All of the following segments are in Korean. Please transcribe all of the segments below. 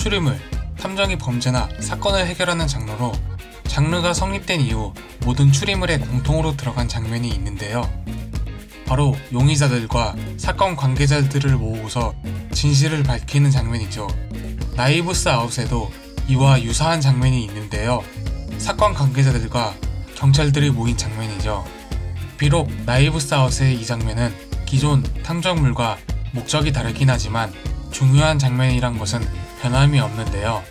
추리물, 탐정이 범죄나 사건을 해결하는 장르로 장르가 성립된 이후 모든 추리물에 공통으로 들어간 장면이 있는데요. 바로 용의자들과 사건 관계자들을 모으고서 진실을 밝히는 장면이죠. 나이브스 아웃에도 이와 유사한 장면이 있는데요. 사건 관계자들과 경찰들이 모인 장면이죠. 비록 나이브스 아웃의 이 장면은 기존 탐정물과 목적이 다르긴 하지만 중요한 장면이란 것은 변함이 없는데요.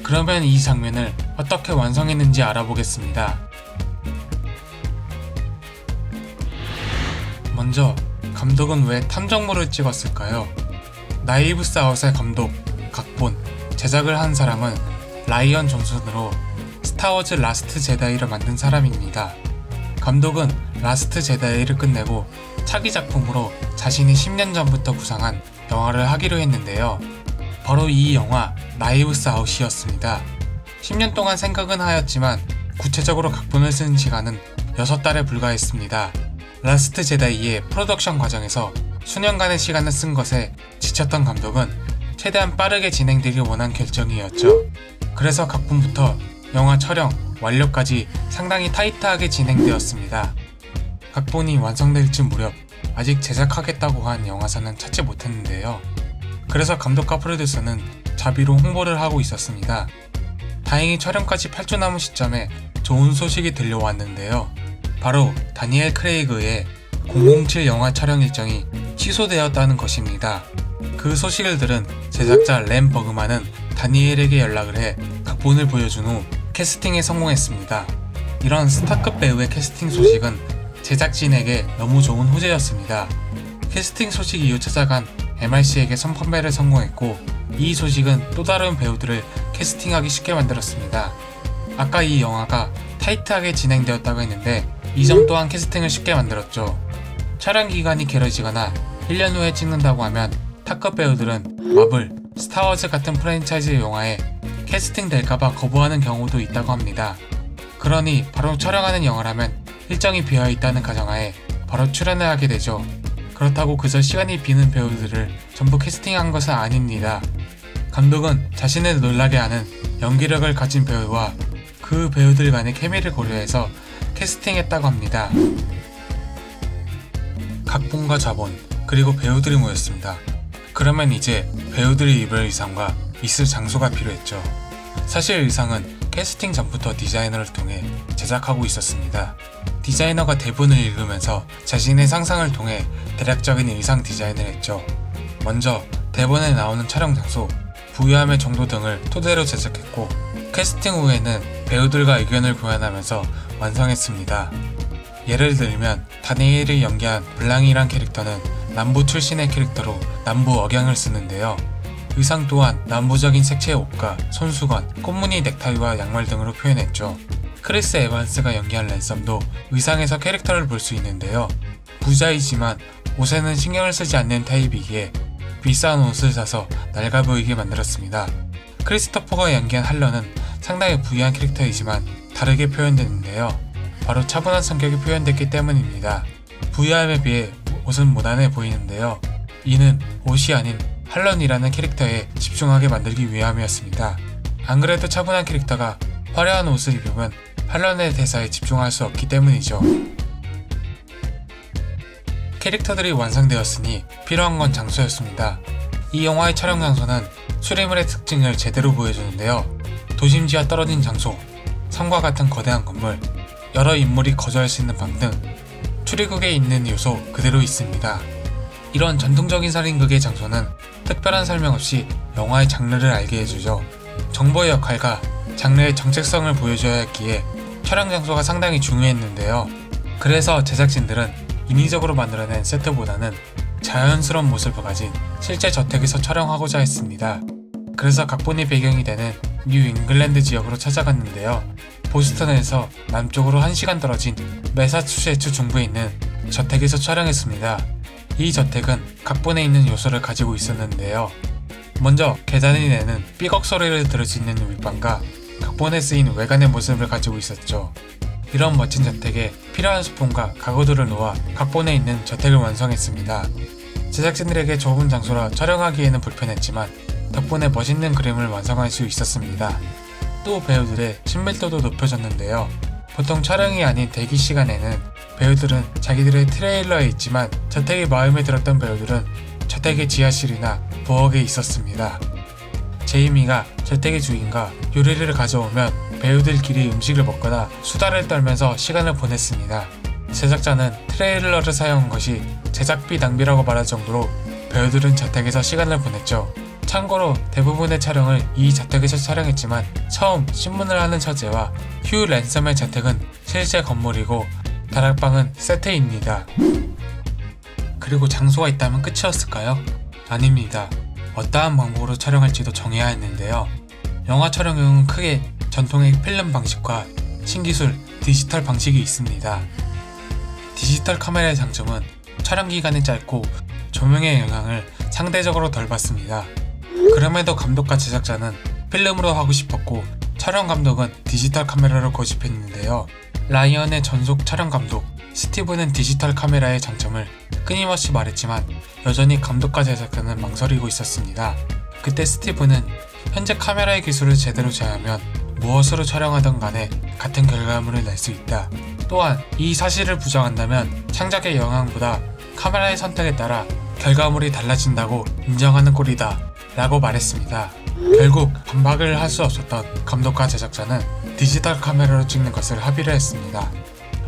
그러면 이 장면을 어떻게 완성했는지 알아보겠습니다. 먼저 감독은 왜 탐정물을 찍었을까요? 나이브스 아웃의 감독, 각본, 제작을 한 사람은 라이언 존슨으로 스타워즈 라스트 제다이를 만든 사람입니다. 감독은 라스트 제다이를 끝내고 차기 작품으로 자신이 10년 전부터 구상한 영화를 하기로 했는데요. 바로 이 영화 나이브스 아웃이었습니다. 10년 동안 생각은 하였지만 구체적으로 각본을 쓴 시간은 6달에 불과했습니다. 라스트 제다이의 프로덕션 과정에서 수년간의 시간을 쓴 것에 지쳤던 감독은 최대한 빠르게 진행되길 원한 결정이었죠. 그래서 각본부터 영화 촬영, 완료까지 상당히 타이트하게 진행되었습니다. 각본이 완성될 즈음 무렵 아직 제작하겠다고 한 영화사는 찾지 못했는데요. 그래서 감독과 프로듀서는 자비로 홍보를 하고 있었습니다. 다행히 촬영까지 8주 남은 시점에 좋은 소식이 들려왔는데요. 바로 다니엘 크레이그의 007 영화 촬영 일정이 취소되었다는 것입니다. 그 소식을 들은 제작자 램 버그만은 다니엘에게 연락을 해 각본을 보여준 후 캐스팅에 성공했습니다. 이런 스타급 배우의 캐스팅 소식은 제작진에게 너무 좋은 호재였습니다. 캐스팅 소식 이후 찾아간 MRC에게 선판매를 성공했고 이 소식은 또 다른 배우들을 캐스팅하기 쉽게 만들었습니다. 아까 이 영화가 타이트하게 진행되었다고 했는데 이 점 또한 캐스팅을 쉽게 만들었죠. 촬영 기간이 길어지거나 1년 후에 찍는다고 하면 탑급 배우들은 마블, 스타워즈 같은 프랜차이즈 영화에 캐스팅 될까봐 거부하는 경우도 있다고 합니다. 그러니 바로 촬영하는 영화라면 일정이 비어있다는 가정하에 바로 출연을 하게 되죠. 그렇다고 그저 시간이 비는 배우들을 전부 캐스팅한 것은 아닙니다. 감독은 자신을 놀라게 하는 연기력을 가진 배우와 그 배우들 간의 케미를 고려해서 캐스팅했다고 합니다. 각본과 자본, 그리고 배우들이 모였습니다. 그러면 이제 배우들이 입을 의상과 있을 장소가 필요했죠. 사실 의상은 캐스팅 전부터 디자이너를 통해 제작하고 있었습니다. 디자이너가 대본을 읽으면서 자신의 상상을 통해 대략적인 의상 디자인을 했죠. 먼저 대본에 나오는 촬영 장소, 부유함의 정도 등을 토대로 제작했고 캐스팅 후에는 배우들과 의견을 교환하면서 완성했습니다. 예를 들면 다니엘이 연기한 블랑이란 캐릭터는 남부 출신의 캐릭터로 남부 억양을 쓰는데요. 의상 또한 남부적인 색채의 옷과 손수건, 꽃무늬 넥타이와 양말 등으로 표현했죠. 크리스 에반스가 연기한 랜섬도 의상에서 캐릭터를 볼 수 있는데요. 부자이지만 옷에는 신경을 쓰지 않는 타입이기에 비싼 옷을 사서 낡아 보이게 만들었습니다. 크리스토퍼가 연기한 할런은 상당히 부유한 캐릭터이지만 다르게 표현됐는데요. 바로 차분한 성격이 표현됐기 때문입니다. 부유함에 비해 옷은 모난해 보이는데요. 이는 옷이 아닌 할런이라는 캐릭터에 집중하게 만들기 위함이었습니다. 안 그래도 차분한 캐릭터가 화려한 옷을 입으면 할런의 대사에 집중할 수 없기 때문이죠. 캐릭터들이 완성되었으니 필요한 건 장소였습니다. 이 영화의 촬영 장소는 추리물의 특징을 제대로 보여주는데요. 도심지와 떨어진 장소, 성과 같은 거대한 건물, 여러 인물이 거주할 수 있는 방 등 추리극에 있는 요소 그대로 있습니다. 이런 전통적인 살인극의 장소는 특별한 설명 없이 영화의 장르를 알게 해주죠. 정보의 역할과 장르의 정체성을 보여줘야 했기에 촬영 장소가 상당히 중요했는데요. 그래서 제작진들은 인위적으로 만들어낸 세트보다는 자연스러운 모습을 가진 실제 저택에서 촬영하고자 했습니다. 그래서 각본이 배경이 되는 뉴 잉글랜드 지역으로 찾아갔는데요. 보스턴에서 남쪽으로 1시간 떨어진 매사추세츠 중부에 있는 저택에서 촬영했습니다. 이 저택은 각본에 있는 요소를 가지고 있었는데요. 먼저 계단이 내는 삐걱 소리를 들을 수 있는 윗방과 각본에 쓰인 외관의 모습을 가지고 있었죠. 이런 멋진 저택에 필요한 소품과 가구들을 놓아 각본에 있는 저택을 완성했습니다. 제작진들에게 좁은 장소라 촬영하기에는 불편했지만 덕분에 멋있는 그림을 완성할 수 있었습니다. 또 배우들의 친밀도도 높여졌는데요. 보통 촬영이 아닌 대기 시간에는 배우들은 자기들의 트레일러에 있지만 저택이 마음에 들었던 배우들은 저택의 지하실이나 부엌에 있었습니다. 제이미가 저택의 주인과 요리를 가져오면 배우들끼리 음식을 먹거나 수다를 떨면서 시간을 보냈습니다. 제작자는 트레일러를 사용한 것이 제작비 낭비라고 말할 정도로 배우들은 저택에서 시간을 보냈죠. 참고로 대부분의 촬영을 이 저택에서 촬영했지만 처음 신문을 하는 처제와 휴 랜섬의 저택은 실제 건물이고 다락방은 세트입니다. 그리고 장소가 있다면 끝이었을까요? 아닙니다. 어떠한 방법으로 촬영할지도 정해야 했는데요. 영화 촬영용은 크게 전통의 필름 방식과 신기술 디지털 방식이 있습니다. 디지털 카메라의 장점은 촬영 기간이 짧고 조명의 영향을 상대적으로 덜 받습니다. 그럼에도 감독과 제작자는 필름으로 하고 싶었고 촬영 감독은 디지털 카메라로 고집했는데요. 라이언의 전속 촬영 감독 스티브는 디지털 카메라의 장점을 끊임없이 말했지만 여전히 감독과 제작자는 망설이고 있었습니다. 그때 스티브는 현재 카메라의 기술을 제대로 제하면 무엇으로 촬영하던 간에 같은 결과물을 낼 수 있다. 또한 이 사실을 부정한다면 창작의 영향보다 카메라의 선택에 따라 결과물이 달라진다고 인정하는 꼴이다 라고 말했습니다. 결국 반박을 할 수 없었던 감독과 제작자는 디지털 카메라로 찍는 것을 합의를 했습니다.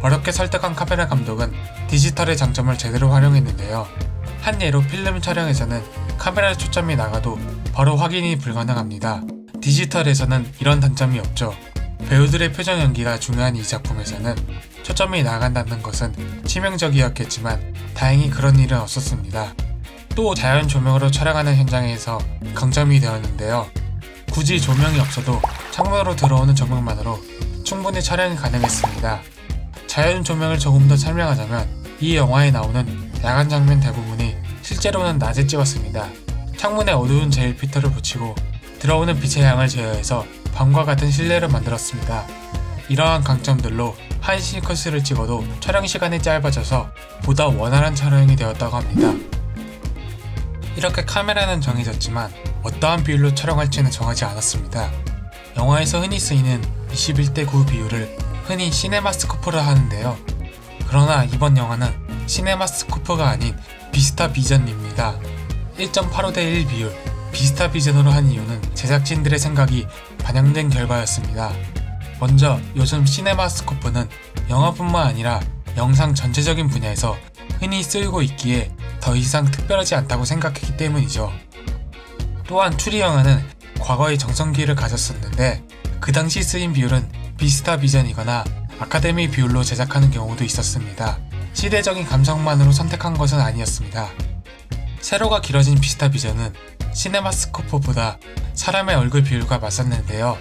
어렵게 설득한 카메라 감독은 디지털의 장점을 제대로 활용했는데요. 한 예로 필름 촬영에서는 카메라 초점이 나가도 바로 확인이 불가능합니다. 디지털에서는 이런 단점이 없죠. 배우들의 표정 연기가 중요한 이 작품에서는 초점이 나간다는 것은 치명적이었겠지만 다행히 그런 일은 없었습니다. 또 자연 조명으로 촬영하는 현장에서 강점이 되었는데요. 굳이 조명이 없어도 창문으로 들어오는 조명만으로 충분히 촬영이 가능했습니다. 자연 조명을 조금 더 설명하자면 이 영화에 나오는 야간 장면 대부분이 실제로는 낮에 찍었습니다. 창문에 어두운 제일 필터를 붙이고 들어오는 빛의 양을 제어해서 밤과 같은 실내를 만들었습니다. 이러한 강점들로 한시 컷을 찍어도 촬영 시간이 짧아져서 보다 원활한 촬영이 되었다고 합니다. 이렇게 카메라는 정해졌지만 어떠한 비율로 촬영할지는 정하지 않았습니다. 영화에서 흔히 쓰이는 21:9 비율을 흔히 시네마스코프라 하는데요. 그러나 이번 영화는 시네마스코프가 아닌 비스타비전입니다. 1.85:1 비율 비스타비전으로 한 이유는 제작진들의 생각이 반영된 결과였습니다. 먼저 요즘 시네마스코프는 영화뿐만 아니라 영상 전체적인 분야에서 흔히 쓰이고 있기에 더 이상 특별하지 않다고 생각했기 때문이죠. 또한 추리 영화는 과거에 정성기를 가졌었는데 그 당시 쓰인 비율은 비스타비전이거나 아카데미 비율로 제작하는 경우도 있었습니다. 시대적인 감성만으로 선택한 것은 아니었습니다. 세로가 길어진 비스타비전은 시네마스코프보다 사람의 얼굴 비율과 맞섰는데요.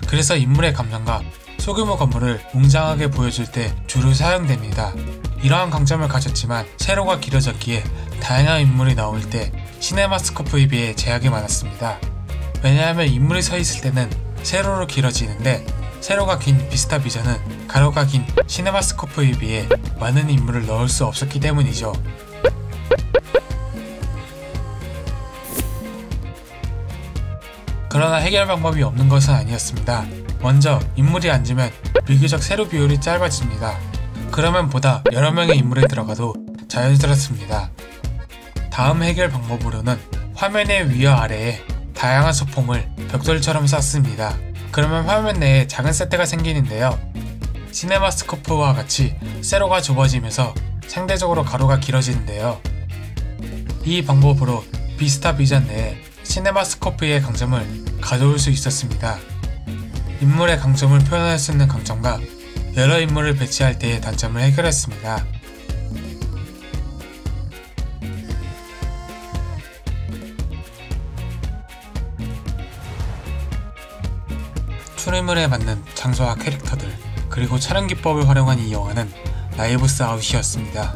그래서 인물의 감정과 소규모 건물을 웅장하게 보여줄 때 주로 사용됩니다. 이러한 강점을 가졌지만 세로가 길어졌기에 다양한 인물이 나올 때 시네마스코프에 비해 제약이 많았습니다. 왜냐하면 인물이 서 있을 때는 세로로 길어지는데 세로가 긴 비스타비전은 가로가 긴 시네마스코프에 비해 많은 인물을 넣을 수 없었기 때문이죠. 그러나 해결 방법이 없는 것은 아니었습니다. 먼저 인물이 앉으면 비교적 세로 비율이 짧아집니다. 그러면 보다 여러 명의 인물이 들어가도 자연스럽습니다. 다음 해결 방법으로는 화면의 위와 아래에 다양한 소품을 벽돌처럼 쌌습니다. 그러면 화면 내에 작은 세트가 생기는데요. 시네마스코프와 같이 세로가 좁아지면서 상대적으로 가로가 길어지는데요. 이 방법으로 비스타비전 내에 시네마스코프의 강점을 가져올 수 있었습니다. 인물의 강점을 표현할 수 있는 강점과 여러 인물을 배치할 때의 단점을 해결했습니다. 출연물에 맞는 장소와 캐릭터들, 그리고 촬영 기법을 활용한 이 영화는 라이브스 아웃이었습니다.